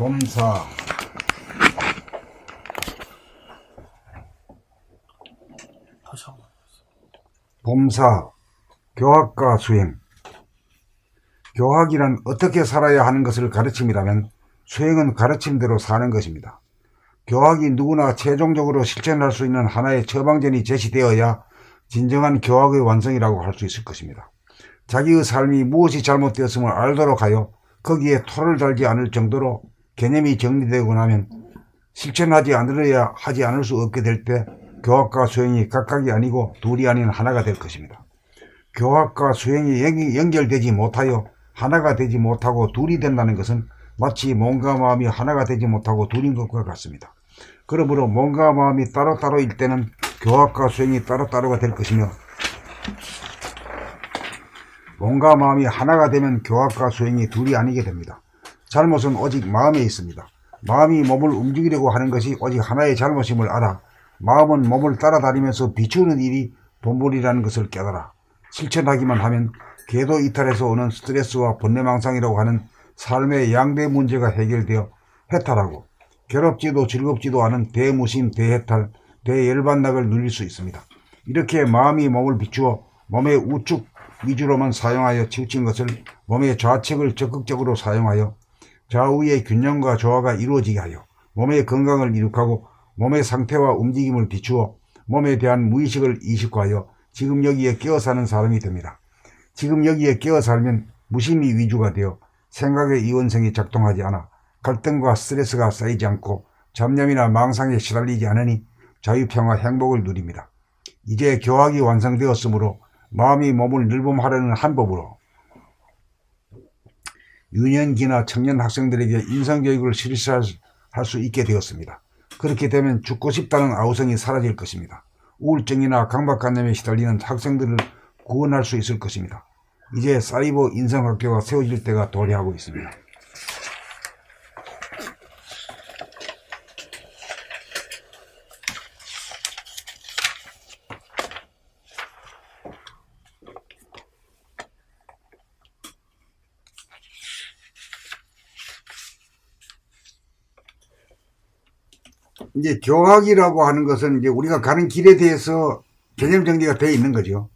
범사, 범사, 교학과 수행. 교학이란 어떻게 살아야 하는 것을 가르침이라면 수행은 가르침대로 사는 것입니다. 교학이 누구나 최종적으로 실천할 수 있는 하나의 처방전이 제시되어야 진정한 교학의 완성이라고 할 수 있을 것입니다. 자기의 삶이 무엇이 잘못되었음을 알도록 하여 거기에 토를 달지 않을 정도로 개념이 정리되고 나면 실천하지 않으려야 하지 않을 수 없게 될 때 교학과 수행이 각각이 아니고 둘이 아닌 하나가 될 것입니다. 교학과 수행이 연결되지 못하여 하나가 되지 못하고 둘이 된다는 것은 마치 몸과 마음이 하나가 되지 못하고 둘인 것과 같습니다. 그러므로 몸과 마음이 따로따로일 때는 교학과 수행이 따로따로가 될 것이며 몸과 마음이 하나가 되면 교학과 수행이 둘이 아니게 됩니다. 잘못은 오직 마음에 있습니다. 마음이 몸을 움직이려고 하는 것이 오직 하나의 잘못임을 알아 마음은 몸을 따라다니면서 비추는 일이 본분이라는 것을 깨달아 실천하기만 하면 궤도 이탈에서 오는 스트레스와 번뇌망상이라고 하는 삶의 양대 문제가 해결되어 해탈하고 괴롭지도 즐겁지도 않은 대무심, 대해탈, 대열반락을 누릴 수 있습니다. 이렇게 마음이 몸을 비추어 몸의 우측 위주로만 사용하여 치우친 것을 몸의 좌측을 적극적으로 사용하여 좌우의 균형과 조화가 이루어지게 하여 몸의 건강을 이룩하고 몸의 상태와 움직임을 비추어 몸에 대한 무의식을 이식화하여 지금 여기에 끼어 사는 사람이 됩니다. 지금 여기에 끼어 살면 무심이 위주가 되어 생각의 이원성이 작동하지 않아 갈등과 스트레스가 쌓이지 않고 잡념이나 망상에 시달리지 않으니 자유평화 행복을 누립니다. 이제 교학이 완성되었으므로 마음이 몸을 늘봄하려는 한 법으로 유년기나 청년 학생들에게 인성교육을 실시할 수 있게 되었습니다. 그렇게 되면 죽고 싶다는 아우성이 사라질 것입니다. 우울증이나 강박관념에 시달리는 학생들을 구원할 수 있을 것입니다. 이제 사이버 인성학교가 세워질 때가 도래하고 있습니다. 이제 교학이라고 하는 것은 이제 우리가 가는 길에 대해서 개념 정리가 되어 있는 거죠.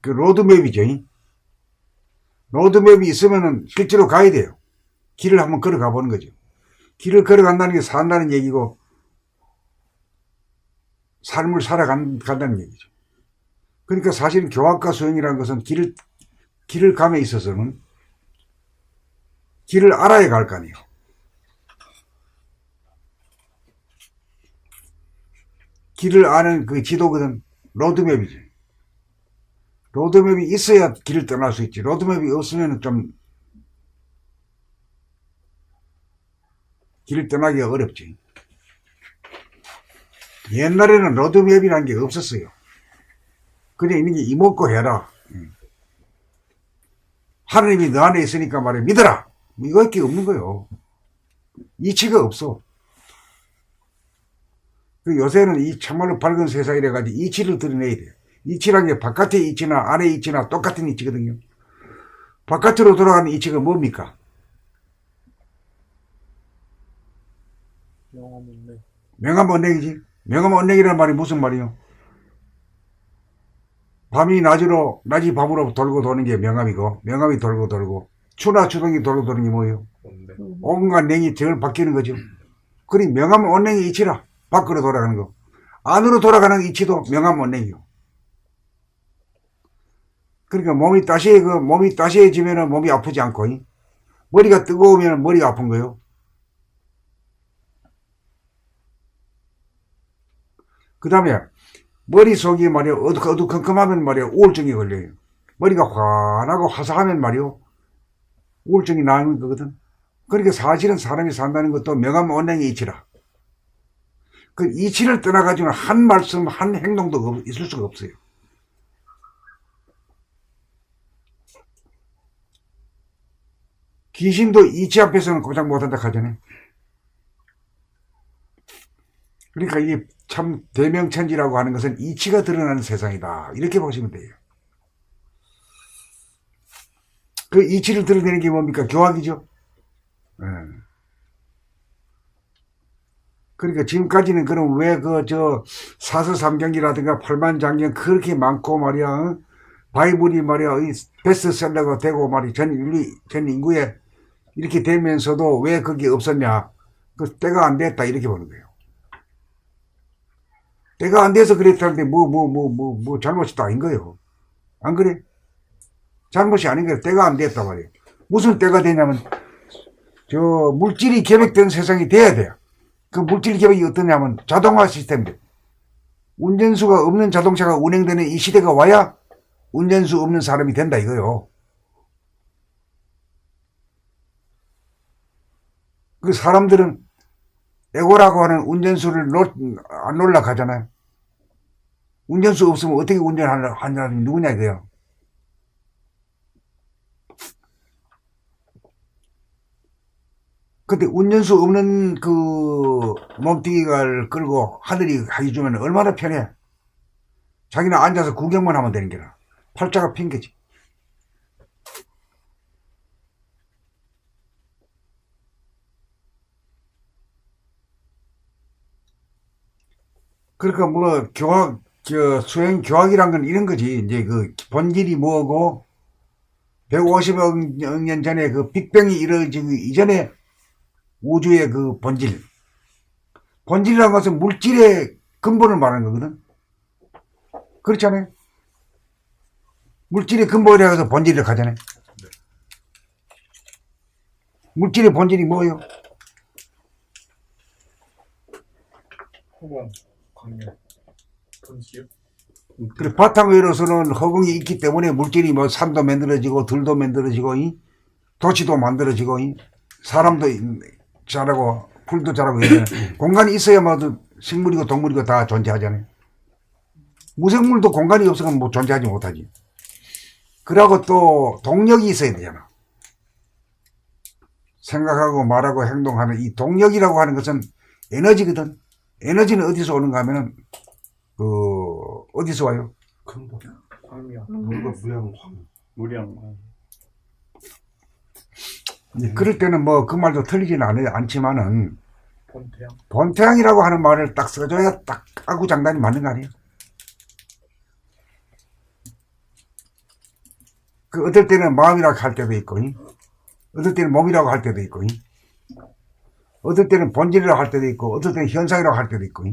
그 로드맵이죠. 로드맵이 있으면은 실제로 가야 돼요. 길을 한번 걸어가 보는 거죠. 길을 걸어간다는 게 산다는 얘기고 삶을 살아간다는 얘기죠. 그러니까 사실 교학과 수행이라는 것은 길을 감에 있어서는 길을 알아야 갈 거 아니에요. 길을 아는 그 지도거든. 로드맵이지. 로드맵이 있어야 길을 떠날 수 있지. 로드맵이 없으면 좀 길을 떠나기가 어렵지. 옛날에는 로드맵이라는 게 없었어요. 그냥 있는 게 이먹고 해라. 하느님이 너 안에 있으니까 말해 믿어라. 이거밖에 없는 거예요. 이치가 없어. 요새는 이 참말로 밝은 세상이라 가지고 이치를 드러내야 돼요. 이치란 게 바깥의 이치나 안의 이치나 똑같은 이치거든요. 바깥으로 돌아가는 이치가 뭡니까? 명함언행. 명함언행이지. 명함언행이라는 말이 무슨 말이요? 밤이 낮이 밤으로 돌고 도는 게 명함이고, 명함이 돌고 돌고, 추나 추동이 돌고 도는 게 뭐예요? 온갖 냉이 절 바뀌는 거죠. 그리 명함언행이 이치라. 밖으로 돌아가는 거. 안으로 돌아가는 이치도 명함언행이요. 그러니까 몸이 따시해지면 몸이 아프지 않고, 머리가 뜨거우면 머리가 아픈 거예요. 그 다음에 머릿속이 말이야 어두컴컴하면 말이야 우울증이 걸려요. 머리가 환하고 화사하면 말이요 우울증이 나는 거거든. 그러니까 사실은 사람이 산다는 것도 명함언행의 이치라. 그 이치를 떠나가지고는 한 말씀 한 행동도 있을 수가 없어요. 귀신도 이치 앞에서는 고작 못한다 하잖아요. 그러니까 이게 참 대명천지라고 하는 것은 이치가 드러나는 세상이다. 이렇게 보시면 돼요. 그 이치를 드러내는 게 뭡니까? 교학이죠. 예. 그러니까 지금까지는 그럼 왜 사서삼경이라든가 팔만장경 그렇게 많고 말이야. 어? 바이블이 말이야. 이 베스트셀러가 되고 말이야. 전 인구에 이렇게 되면서도 왜 그게 없었냐. 그 때가 안 됐다. 이렇게 보는 거예요. 때가 안 돼서 그랬다는데 뭐 잘못이 다 아닌 거예요. 안 그래? 잘못이 아닌 거예요. 때가 안 됐단 말이에요. 무슨 때가 되냐면 물질이 계획된 세상이 돼야 돼요. 그 물질 계획이 어떠냐면 자동화 시스템들. 운전수가 없는 자동차가 운행되는 이 시대가 와야 운전수 없는 사람이 된다 이거요. 그 사람들은 에고라고 하는 운전수를 안 올라가잖아요. 운전수 없으면 어떻게 운전하는 사람이 누구냐 이거요. 근데 운전수 없는 그 몸뚱이를 끌고 하늘이 하기 주면 얼마나 편해. 자기는 앉아서 구경만 하면 되는 게라. 팔자가 핀 거지. 그러니까 뭐 수행 교학이란 건 이런 거지. 이제 그 본질이 뭐고 150억 년 전에 그 빅뱅이 이루어지기 이전에 우주의 그 본질이라는 것은 물질의 근본을 말하는 거거든. 그렇잖아요. 물질의 근본이라 해서 본질을 가잖아요. 물질의 본질이 뭐예요? 허공, 광력, 본질이요? 그래, 바탕으로서는 허공이 있기 때문에 물질이 뭐 산도 만들어지고 들도 만들어지고 도시도 만들어지고 사람도 자라고 풀도 자라고 공간이 있어야 뭐 식물이고 동물이고 다 존재하잖아요. 무생물도 공간이 없으면 뭐 존재하지 못하지. 그러고 또 동력이 있어야 되잖아. 생각하고 말하고 행동하는 이 동력이라고 하는 것은 에너지거든. 에너지는 어디서 오는가 하면은 어디서 와요? 근본, 광력, 무량. 그럴 때는 뭐 그 말도 틀리지는 않지만은 본태양, 본태양이라고 하는 말을 딱 써줘야 딱 아구장단이 맞는 거 아니에요? 그 어떨 때는 마음이라고 할 때도 있고, 어떨 때는 몸이라고 할 때도 있고, 어떨 때는 본질이라고 할 때도 있고, 어떨 때는 현상이라고 할 때도 있고,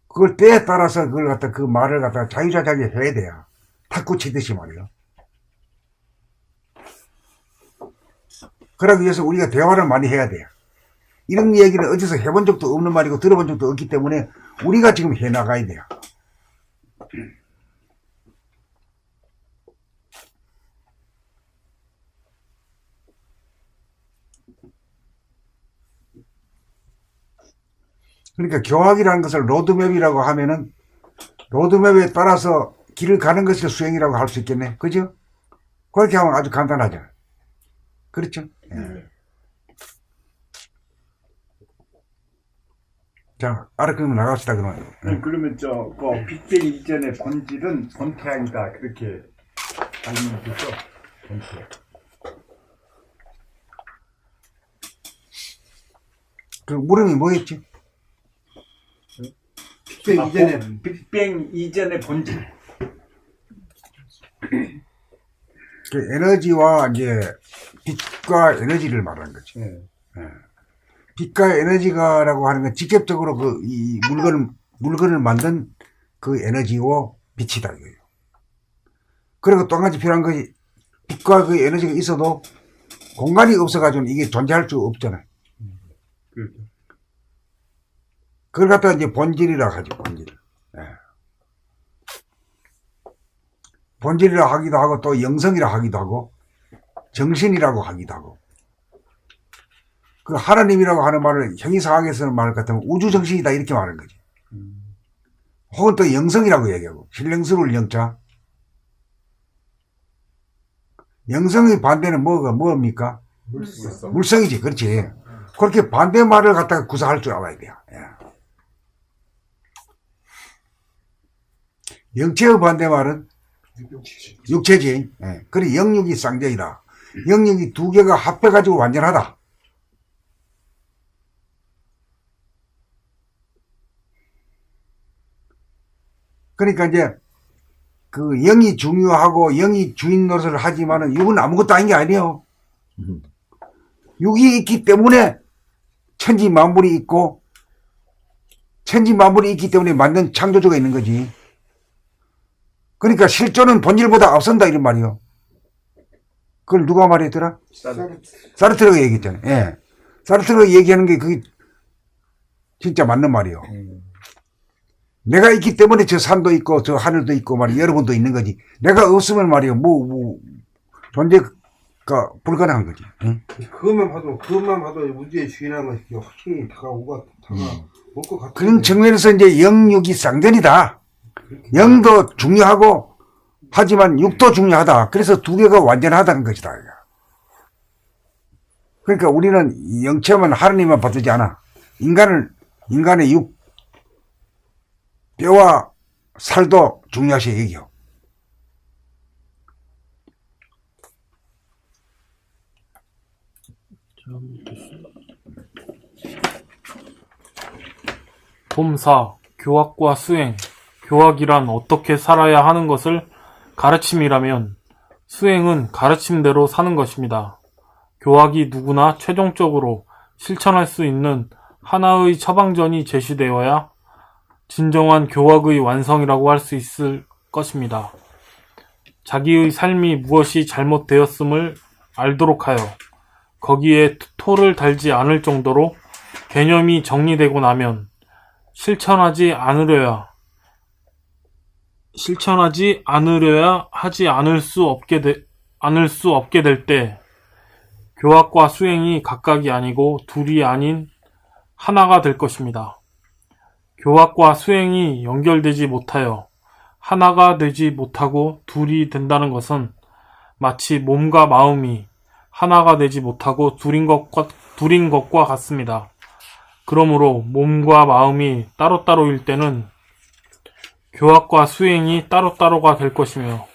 그걸 때에 따라서 그걸 갖다 그 말을 갖다 자유자재하게 해야 돼요. 탁구 치듯이 말이에요. 그러기 위해서 우리가 대화를 많이 해야 돼요. 이런 얘기를 어디서 해본 적도 없는 말이고 들어본 적도 없기 때문에 우리가 지금 해나가야 돼요. 그러니까 교학이라는 것을 로드맵이라고 하면은 로드맵에 따라서 길을 가는 것이 수행이라고 할 수 있겠네. 그죠? 그렇게 하면 아주 간단하죠. 그렇죠? 예. 자, 그러면 나갑시다, 그러면. 그러면 빅뱅 이전의 본질은 본태양이다. 그렇게 알면 되죠? 본태양. 그 물음이 뭐였지? 빅뱅 이전의 본질. 그 에너지와 이제 빛과 에너지를 말하는 거지. 네. 빛과 에너지가라고 하는 건 직접적으로 이 물건을 만든 그 에너지와 빛이다 이거예요. 그리고 또 한 가지 필요한 것이 빛과 그 에너지가 있어도 공간이 없어가지고 이게 존재할 수 없잖아요. 그렇죠. 그걸 갖다가 이제 본질이라고 하죠, 본질. 예. 본질이라고 하기도 하고 또 영성이라고 하기도 하고 정신이라고 하기도 하고 그 하나님이라고 하는 말을 형이상하게 쓰는 말 같으면 우주정신이다 이렇게 말하는 거지. 혹은 또 영성이라고 얘기하고 신령스러울 영자. 영성의 반대는 뭡니까? 물성이지. 그렇지. 그렇게 반대 말을 갖다가 구사할 줄 알아야 돼요. 예. 영체의 반대 말은 육체지. 예. 그래 영육이 쌍제이다. 영역이 두 개가 합해가지고 완전하다. 그러니까 이제 그 영이 중요하고 영이 주인 노릇을 하지만은 육은 아무것도 아닌 게 아니에요. 육이 있기 때문에 천지 만물이 있고 천지 만물이 있기 때문에 만든 창조주가 있는 거지. 그러니까 실존은 본질보다 앞선다 이런 말이요. 그걸 누가 말했더라? 사르트르가 얘기했잖아요. 예. 사르트르가 얘기하는 게 그게 진짜 맞는 말이요. 내가 있기 때문에 저 산도 있고 저 하늘도 있고 말이야 여러분도 있는 거지. 내가 없으면 말이요 존재가 불가능한 거지. 응? 그것만 봐도 우주의 주인한 것이 확실히 다가올 것 같아. 그런 측면에서 이제 영육이 쌍전이다. 영도 중요하고 하지만 육도 중요하다. 그래서 두 개가 완전하다는 것이다. 그러니까 우리는 영체만 하느님만 받지 않아. 인간의 육, 뼈와 살도 중요시 얘기요. 봄4. 교학과 수행. 교학이란 어떻게 살아야 하는 것을 가르침이라면 수행은 가르침대로 사는 것입니다. 교학이 누구나 최종적으로 실천할 수 있는 하나의 처방전이 제시되어야 진정한 교학의 완성이라고 할 수 있을 것입니다. 자기의 삶이 무엇이 잘못되었음을 알도록 하여 거기에 토를 달지 않을 정도로 개념이 정리되고 나면 실천하지 않으려야 하지 않을 수 없게 될 때 교학과 수행이 각각이 아니고 둘이 아닌 하나가 될 것입니다. 교학과 수행이 연결되지 못하여 하나가 되지 못하고 둘이 된다는 것은 마치 몸과 마음이 하나가 되지 못하고 둘인 것과 같습니다. 그러므로 몸과 마음이 따로따로일 때는 교학과 수행이 따로따로가 될 것이며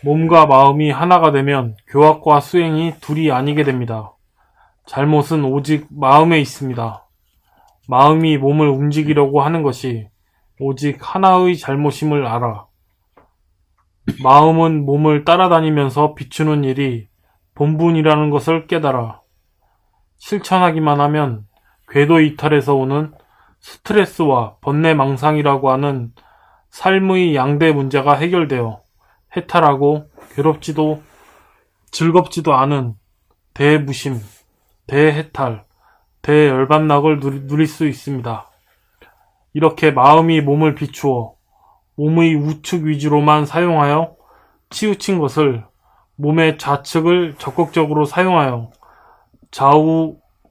몸과 마음이 하나가 되면 교학과 수행이 둘이 아니게 됩니다. 잘못은 오직 마음에 있습니다. 마음이 몸을 움직이려고 하는 것이 오직 하나의 잘못임을 알아. 마음은 몸을 따라다니면서 비추는 일이 본분이라는 것을 깨달아. 실천하기만 하면 궤도 이탈에서 오는 스트레스와 번뇌망상이라고 하는 삶의 양대 문제가 해결되어 해탈하고 괴롭지도 즐겁지도 않은 대무심, 대해탈, 대열반락을 누릴 수 있습니다. 이렇게 마음이 몸을 비추어 몸의 우측 위주로만 사용하여 치우친 것을 몸의 좌측을 적극적으로 사용하여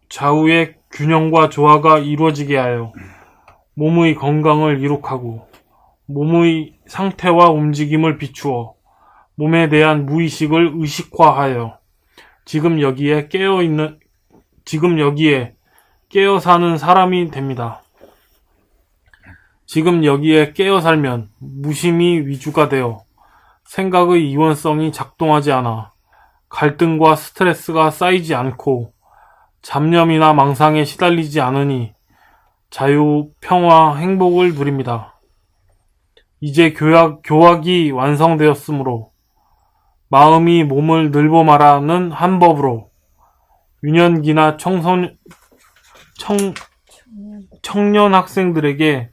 좌우의 균형과 조화가 이루어지게 하여 몸의 건강을 이룩하고 몸의 상태와 움직임을 비추어 몸에 대한 무의식을 의식화하여 지금 여기에 깨어 사는 사람이 됩니다. 지금 여기에 깨어 살면 무심이 위주가 되어 생각의 이원성이 작동하지 않아 갈등과 스트레스가 쌓이지 않고 잡념이나 망상에 시달리지 않으니 자유, 평화, 행복을 누립니다. 이제 교학이 완성되었으므로 마음이 몸을 늘보말하는 한 법으로 유년기나 청년 학생들에게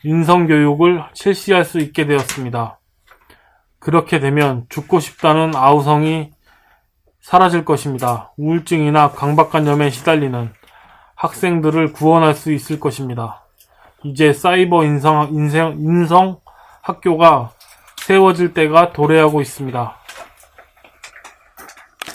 인성교육을 실시할 수 있게 되었습니다. 그렇게 되면 죽고 싶다는 아우성이 사라질 것입니다. 우울증이나 강박관념에 시달리는 학생들을 구원할 수 있을 것입니다. 이제 사이버 인성 학교가 세워질 때가 도래하고 있습니다.